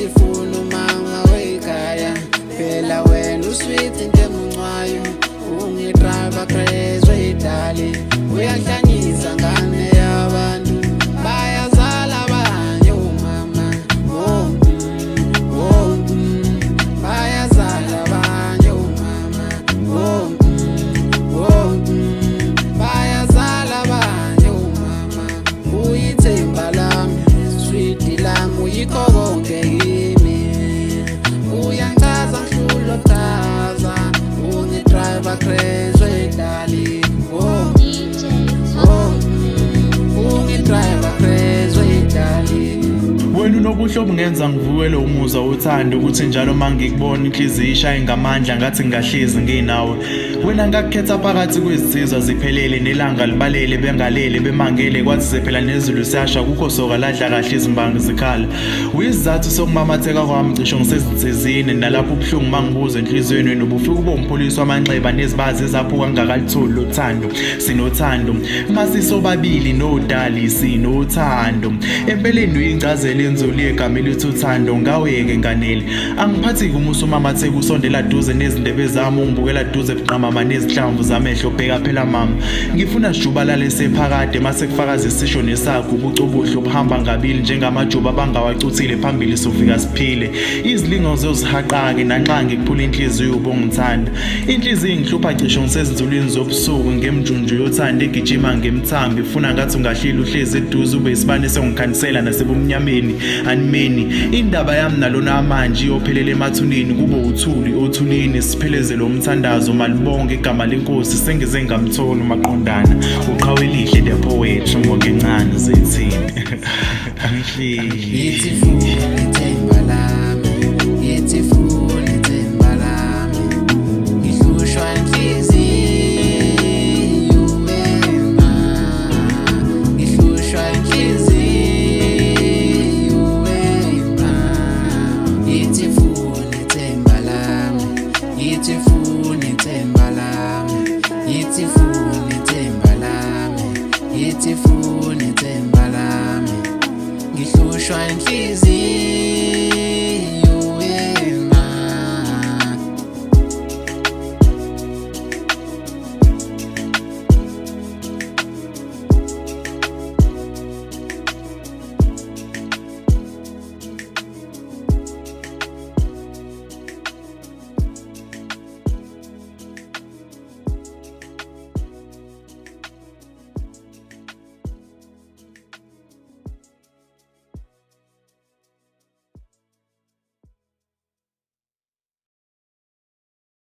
ngithi funa umama wekhaya phela wena usweet njengoncwayo ungidriver crazy wedali uyahlanyisa ngane yabantu bayazala abanye umama bayazala abanye umama bayazala abanye umama uyithemba lami sweet lami uyikho konke kimi uyangichaza ngihlulo chaza ungidriver crazy wedali ungidriver crazy wedali. Wena unobuhlobo ngenza ngivukele umuzwa uthando ukuthi njalo mangikubona inhliziyo ishaye ngamandla ngathi ngahlezi nginawe. Wena ngakukhetha phakathi kwezizizwa ziphelele nelanga libalele bengalele bemangele kwathi zephela nezulu siyasha kukho soka ladla kahle izimbangi zikhala. Uyizathu sokumamatheka kwami cisho ngisezinsizini nalapho ubuhlungu mangibuza enhliziyweni nobufika ubompolisi wamanxeba nezibazi ezaphuka ngakalithuli lothando sinothando masisobabili nodali sinothando empeleni uyincazelo enzoli egama elithi uthando ngaweke nganele angiphathi kumusa umamatheka usondela duze nezindebe zami ungibukela duze buqamama nezihlamvu zamehlo bheka phela mama ngifuna sijubalale sephakade mase kufakaza isisho nesakho ubucubuhle obuhamba ngabili njengamajuba abangawacuthile phambili sofika siphile izilingo zozihaqake nanqange kuphula inhliziyo ubongithanda inhliziyo ingihlupha cisho ngisezinzulwini zobusuku ngemjunju yothanda egijima ngemthambi ufuna ngathi ungahlila uhlezi eduze ube isibane sengikhanisela nasebumnyameni animeni indaba yami nalona amanje iyophelela emathuneni kube uthuli othulini siphelezele umthandazo malibonke igama lenkosi sengize ngamthola umaqondana uqhawe lihle the poet ngibonke encane zethini yithi funa ithemba lami yithi funa ithemba lami ngihlushwa inhliziyo wena ngihlushwa inhliziyo wena yithi funa ithemba lami yithi funa ithemba lami yithi funa ithemba lami yithi funa ithemba lami ngihlushwa inhliziyo